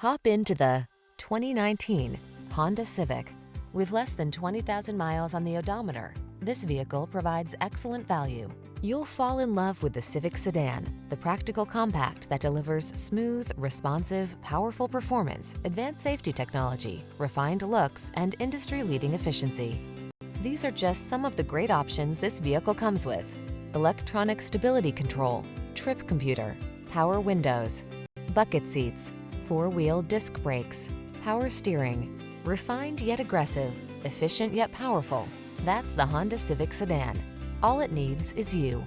Hop into the 2019 Honda Civic. With less than 20,000 miles on the odometer, this vehicle provides excellent value. You'll fall in love with the Civic sedan, the practical compact that delivers smooth, responsive, powerful performance, advanced safety technology, refined looks, and industry-leading efficiency. These are just some of the great options this vehicle comes with: electronic stability control, trip computer, power windows, bucket seats, four-wheel disc brakes, power steering. Refined yet aggressive, efficient yet powerful. That's the Honda Civic sedan. All it needs is you.